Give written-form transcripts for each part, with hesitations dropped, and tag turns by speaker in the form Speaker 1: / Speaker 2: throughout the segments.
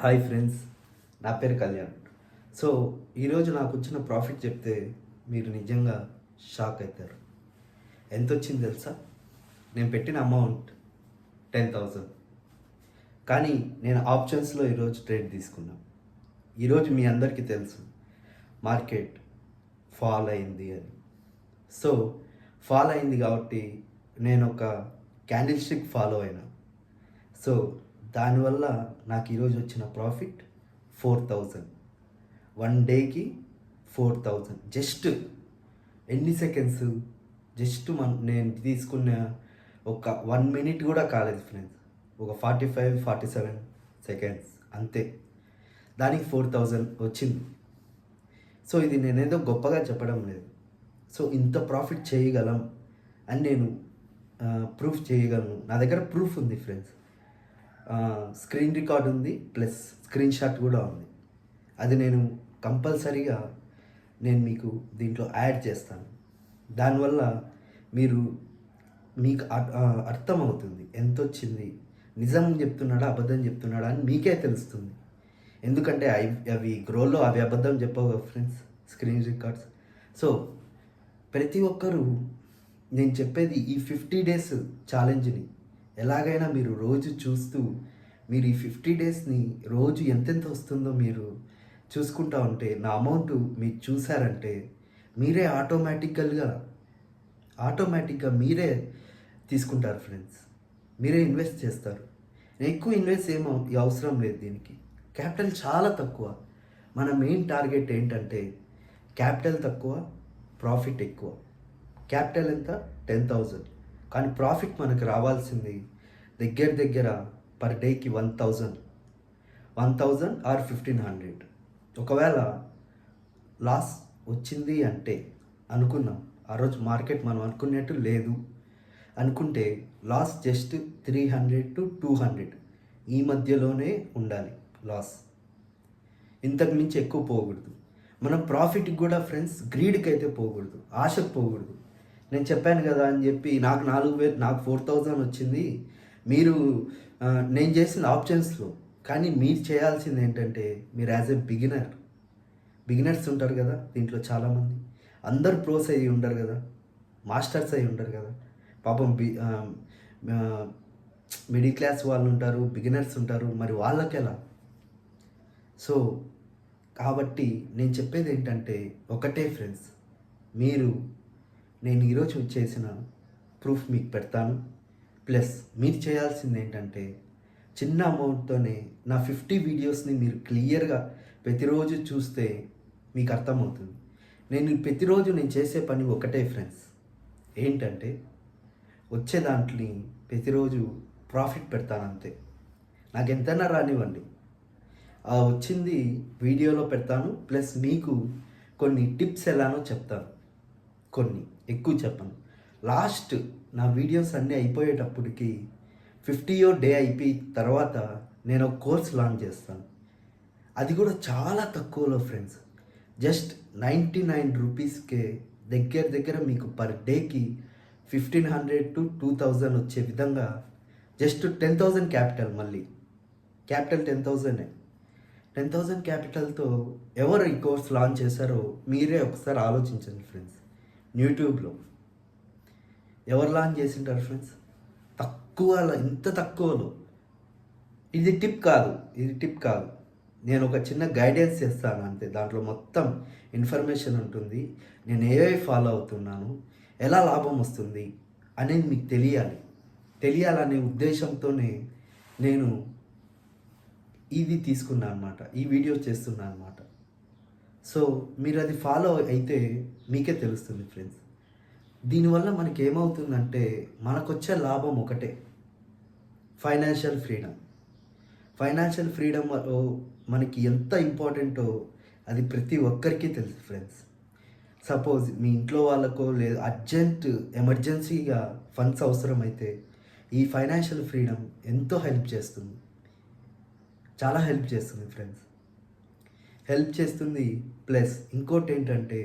Speaker 1: Hi friends, నా పేరు Kalyan. So ఈరోజు నాకు వచ్చిన ప్రాఫిట్ చెప్తే మీరు నిజంగా షాక్ అవుతారు. ఎంత వచ్చింది తెలుసా? నేను పెట్టిన అమౌంట్ 10,000. కానీ నేను ఆప్షన్స్లో ఈరోజు ట్రేడ్ తీసుకున్నాను. ఈరోజు మీ అందరికీ తెలుసు మార్కెట్ ఫాల్ అయింది అని. సో ఫాల్ అయింది కాబట్టి నేను ఒక క్యాండిల్ స్టిక్ ఫాలో అయినా. సో దానివల్ల నాకు ఈరోజు వచ్చిన ప్రాఫిట్ 4,000. 1 డేకి 4,000. జస్ట్ ఎన్ని సెకండ్స్? జస్ట్ నేను తీసుకున్న ఒక 1 మినిట్ కూడా కాలేదు ఫ్రెండ్స్. ఒక 45-47 సెకండ్స్ అంతే. దానికి 4,000 వచ్చింది. సో ఇది నేనేదో గొప్పగా చెప్పడం లేదు. సో ఇంత ప్రాఫిట్ చేయగలం అని నేను ప్రూఫ్ చేయగలను. నా దగ్గర ప్రూఫ్ ఉంది ఫ్రెండ్స్. స్క్రీన్ రికార్డ్ ఉంది, ప్లస్ స్క్రీన్ షాట్ కూడా ఉంది. అది నేను కంపల్సరీగా మీకు దీంట్లో యాడ్ చేస్తాను. దానివల్ల మీకు అర్థమవుతుంది ఎంత వచ్చింది, నిజం చెప్తున్నాడా అబద్ధం చెప్తున్నాడా అని మీకే తెలుస్తుంది. ఎందుకంటే అవి గ్రోలో అవి అబద్ధం చెప్పవు కదా ఫ్రెండ్స్, స్క్రీన్ రికార్డ్స్. సో ప్రతి ఒక్కరూ నేను చెప్పేది ఈ 50 డేస్ ఛాలెంజ్ని ఎలాగైనా మీరు రోజు చూస్తూ మీరు ఈ 50 డేస్ని రోజు ఎంతెంత వస్తుందో మీరు చూసుకుంటా ఉంటే, నా అమౌంట్ మీరు చూసారంటే మీరే ఆటోమేటిక్గా మీరే తీసుకుంటారు ఫ్రెండ్స్. మీరే ఇన్వెస్ట్ చేస్తారు. ఎక్కువ ఇన్వెస్ట్ అవసరం లేదు. దీనికి క్యాపిటల్ చాలా తక్కువ. మన మెయిన్ టార్గెట్ ఏంటంటే క్యాపిటల్ తక్కువ, ప్రాఫిట్ ఎక్కువ. క్యాపిటల్ ఎంత? 10,000. కానీ ప్రాఫిట్ మనకు రావాల్సింది దగ్గర పర్ డేకి 1,000 ఆర్ 1,500. ఒకవేళ లాస్ వచ్చింది అంటే అనుకున్నాం, ఆ రోజు మార్కెట్ మనం అనుకున్నట్టు లేదు అనుకుంటే లాస్ జస్ట్ 300-200 ఈ మధ్యలోనే ఉండాలి లాస్. ఇంతకు మించి ఎక్కువ పోకూడదు. మనం ప్రాఫిట్కి కూడా ఫ్రెండ్స్ గ్రీడ్కి అయితే పోకూడదు, ఆశకు పోకూడదు. నేను చెప్పాను కదా అని చెప్పి నాకు 4,000 వచ్చింది. నేను చేసిన ఆప్షన్స్లో. కానీ మీరు చేయాల్సింది ఏంటంటే, మీరు యాజ్ ఎ బిగినర్స్ ఉంటారు కదా దీంట్లో చాలామంది. అందరు ప్రోస్ అయ్యి ఉండరు కదా, మాస్టర్స్ అయ్యి ఉండరు కదా. పాపం మిడిల్ క్లాస్ వాళ్ళు ఉంటారు, బిగినర్స్ ఉంటారు. మరి వాళ్ళకి ఎలా? సో కాబట్టి నేను చెప్పేది ఏంటంటే ఒకటే ఫ్రెండ్స్, నేను ఈరోజు చేసిన ప్రూఫ్ మీకు పెడతాను. ప్లస్ మీరు చేయాల్సింది ఏంటంటే, చిన్న అమౌంట్తోనే నా 50 వీడియోస్ని మీరు క్లియర్గా ప్రతిరోజు చూస్తే మీకు అర్థమవుతుంది. ప్రతిరోజు నేను చేసే పని ఒకటే ఫ్రెండ్స్, ఏంటంటే వచ్చే దాంట్లో ప్రతిరోజు ప్రాఫిట్ పెడతాను అంతే. నాకు ఎంతైనా రానివ్వండి, ఆ వచ్చింది వీడియోలో పెడతాను. ప్లస్ మీకు కొన్ని టిప్స్ ఎలానో చెప్తాను. కొన్ని ఎక్కువ చెప్పను. లాస్ట్ నా వీడియోస్ అన్నీ అయిపోయేటప్పటికి 50వ డే అయిపోయిన తర్వాత నేను ఒక కోర్స్ లాంచ్ చేస్తాను. అది కూడా చాలా తక్కువలో ఫ్రెండ్స్. జస్ట్ 99 రూపీస్కే దగ్గర మీకు పర్ డేకి 1,500-2,000 వచ్చే విధంగా జస్ట్ 10,000 క్యాపిటల్. మళ్ళీ క్యాపిటల్ 10,000 క్యాపిటల్తో ఎవరు ఈ కోర్స్ లాంచ్ చేశారో మీరే ఒకసారి ఆలోచించండి ఫ్రెండ్స్. యూట్యూబ్లో ఎవరు లాంచ్ చేసింటారు ఫ్రెండ్స్? ఇంత తక్కువలో. ఇది టిప్ కాదు. నేను ఒక చిన్న గైడెన్స్ చేస్తాను అంతే. దాంట్లో మొత్తం ఇన్ఫర్మేషన్ ఉంటుంది. నేను ఏవే ఫాలో అవుతున్నాను, ఎలా లాభం వస్తుంది అనేది మీకు తెలియాలనే ఉద్దేశంతోనే నేను ఇది తీసుకున్నాను అనమాట, ఈ వీడియో చేస్తున్నాను అనమాట. సో మీరు అది ఫాలో అయితే మీకే తెలుస్తుంది ఫ్రెండ్స్. దీనివల్ల మనకి ఏమవుతుందంటే, మనకొచ్చే లాభం ఒకటే, ఫైనాన్షియల్ ఫ్రీడమ్ మనకి ఎంత ఇంపార్టెంటో అది ప్రతి ఒక్కరికి తెలుసు ఫ్రెండ్స్. సపోజ్ మీ ఇంట్లో వాళ్ళకో లేదు అర్జెంట్ ఎమర్జెన్సీగా ఫండ్స్ అవసరమైతే ఈ ఫైనాన్షియల్ ఫ్రీడమ్ ఎంతో హెల్ప్ చేస్తుంది. చాలా హెల్ప్ చేస్తుంది ఫ్రెండ్స్. ప్లస్ ఇంకోటి ఏంటంటే,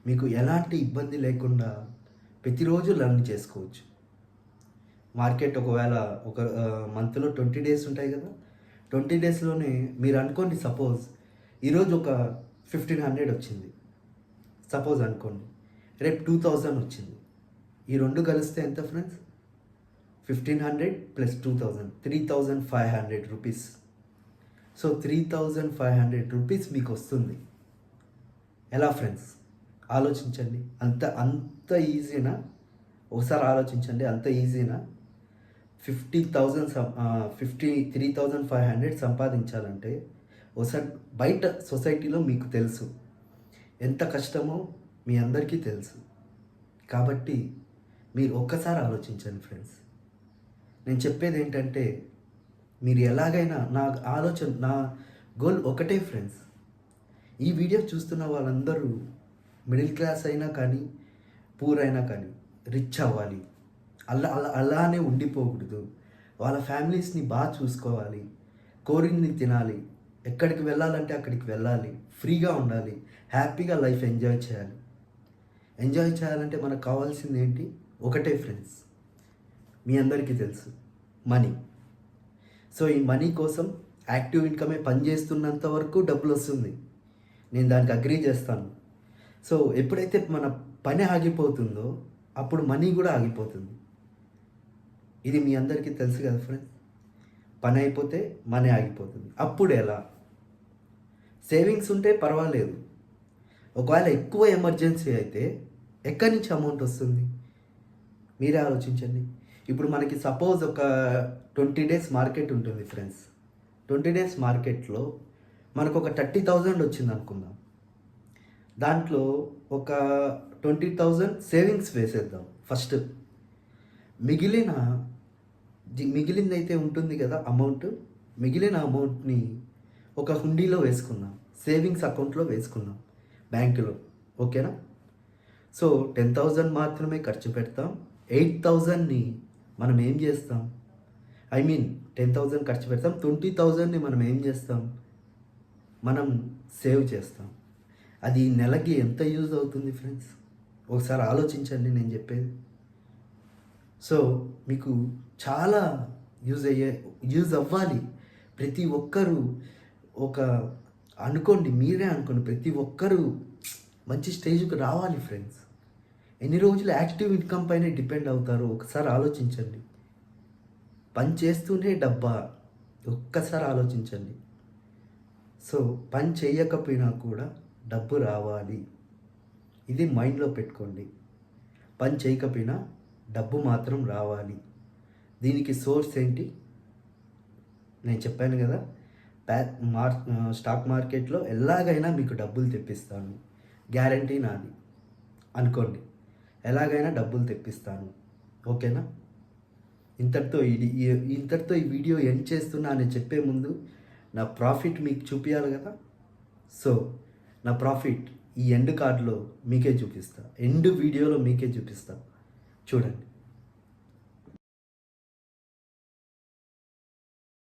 Speaker 1: మీకు ఎలాంటి ఇబ్బంది లేకుండా ప్రతిరోజు లర్న్ చేసుకోవచ్చు. మార్కెట్ ఒకవేళ ఒక మంత్లో 20 డేస్ ఉంటాయి కదా, 20 డేస్లోనే మీరు అనుకోండి, సపోజ్ ఈరోజు ఒక 1500 వచ్చింది సపోజ్ అనుకోండి, రేపు 2000 వచ్చింది. ఈ రెండు కలిస్తే ఎంత friends? 1500 plus 2000, 3500 rupees. So 3500 rupees మీకు వస్తుంది. ఎలా ఫ్రెండ్స్? ఆలోచించండి. అంత ఈజీనా? ఒకసారి ఆలోచించండి, అంత ఈజీనా? 53,500 సంపాదించాలంటే ఒకసారి బయట సొసైటీలో మీకు తెలుసు ఎంత కష్టమో, మీ అందరికీ తెలుసు. కాబట్టి మీరు ఒక్కసారి ఆలోచించండి ఫ్రెండ్స్. నేను చెప్పేది ఏంటంటే, మీరు ఎలాగైనా నా గోల్ ఒకటే ఫ్రెండ్స్. ఈ వీడియో చూస్తున్న వాళ్ళందరూ మిడిల్ క్లాస్ అయినా కానీ, పూర్ అయినా కానీ రిచ్ అవ్వాలి. అలానే ఉండిపోకూడదు. వాళ్ళ ఫ్యామిలీస్ని బాగా చూసుకోవాలి, కోరింది తినాలి, ఎక్కడికి వెళ్ళాలంటే అక్కడికి వెళ్ళాలి, ఫ్రీగా ఉండాలి, హ్యాపీగా లైఫ్ ఎంజాయ్ చేయాలి. ఎంజాయ్ చేయాలంటే మనకు కావాల్సింది ఏంటి? ఒకటే ఫ్రెండ్స్, మీ అందరికీ తెలుసు, మనీ. సో ఈ మనీ కోసం యాక్టివ్ ఇన్కమే పనిచేస్తున్నంత వరకు డబ్బులు వస్తుంది, నేను దానికి అగ్రీ చేస్తాను. సో ఎప్పుడైతే మన పని ఆగిపోతుందో అప్పుడు మనీ కూడా ఆగిపోతుంది. ఇది మీ అందరికీ తెలుసు కదా ఫ్రెండ్స్. పని అయిపోతే మనీ ఆగిపోతుంది. అప్పుడు ఎలా? సేవింగ్స్ ఉంటే పర్వాలేదు. ఒకవేళ ఎక్కువ ఎమర్జెన్సీ అయితే ఎక్కడి నుంచి అమౌంట్ వస్తుంది? మీరే ఆలోచించండి. ఇప్పుడు మనకి సపోజ్ ఒక 20 డేస్ మార్కెట్ ఉంటుంది ఫ్రెండ్స్. 20 డేస్ మార్కెట్లో మనకు ఒక 30,000 వచ్చింది అనుకుందాం. దాంట్లో ఒక 20,000 సేవింగ్స్ వేసేద్దాం ఫస్ట్. మిగిలిందైతే ఉంటుంది కదా అమౌంట్, మిగిలిన అమౌంట్ని ఒక హుండీలో వేసుకుందాం, సేవింగ్స్ అకౌంట్లో వేసుకుందాం, బ్యాంకులో. ఓకేనా? సో 10,000 మాత్రమే ఖర్చు పెడతాం. 8,000ని మనం ఏం చేస్తాం? 10,000 ఖర్చు పెడతాం, 20,000ని మనం ఏం చేస్తాం? మనం సేవ్ చేస్తాం. అది నెలకి ఎంత యూజ్ అవుతుంది ఫ్రెండ్స్? ఒకసారి ఆలోచించండి నేను చెప్పేది. సో మీకు చాలా యూజ్ అవ్వాలి. ప్రతి ఒక్కరూ మీరే అనుకోండి, ప్రతి ఒక్కరూ మంచి స్టేజ్కి రావాలి ఫ్రెండ్స్. ఎన్ని రోజులు యాక్టివ్ ఇన్కమ్ పైన డిపెండ్ అవుతారో ఒకసారి ఆలోచించండి. పని చేస్తూనే డబ్బా, ఒక్కసారి ఆలోచించండి. సో పని చేయకపోయినా కూడా డబ్బు రావాలి, ఇది మైండ్లో పెట్టుకోండి. పని చేయకపోయినా డబ్బు మాత్రం రావాలి. దీనికి సోర్స్ ఏంటి? నేను చెప్పాను కదా, స్టాక్ మార్కెట్లో ఎలాగైనా మీకు డబ్బులు తెప్పిస్తాను, గ్యారంటీ నాది అనుకోండి. ఎలాగైనా డబ్బులు తెప్పిస్తాను. ఓకేనా? ఇంతటితో ఈ వీడియో ఎండ్ చేస్తున్నా అని చెప్పే ముందు నా ప్రాఫిట్ మీకు చూపించాలి కదా. సో నా ప్రాఫిట్ ఈ ఎండ్ కార్డ్లో మీకే చూపిస్తా, ఎండ్ వీడియోలో మీకే చూపిస్తా. చూడండి.